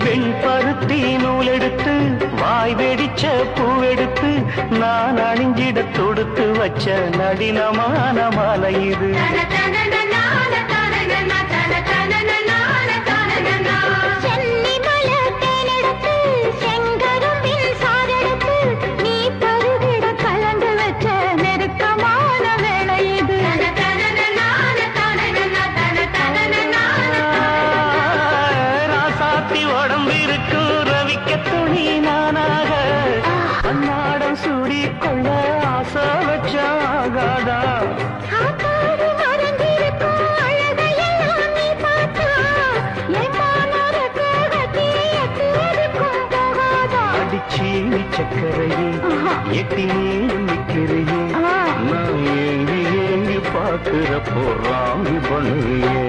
வெண்பருத்தி நூலெடுத்து வாய் வெடிச்ச பூவெடுத்து நான் அணிஞ்சிட தொடுத்து வச்ச நடினமான மாலை இது. உடம்பிருக்கும் ரவிக்க துணி நானாக அன்னாடம் சூடி கொள்ள ஆசை வச்சாகாதா. அடிச்சீனி சக்கரையே எட்டி நிற்கிறையே நான் ஏங்கி ஏங்கி பார்க்கிற போறாமி பண்ணுவியே.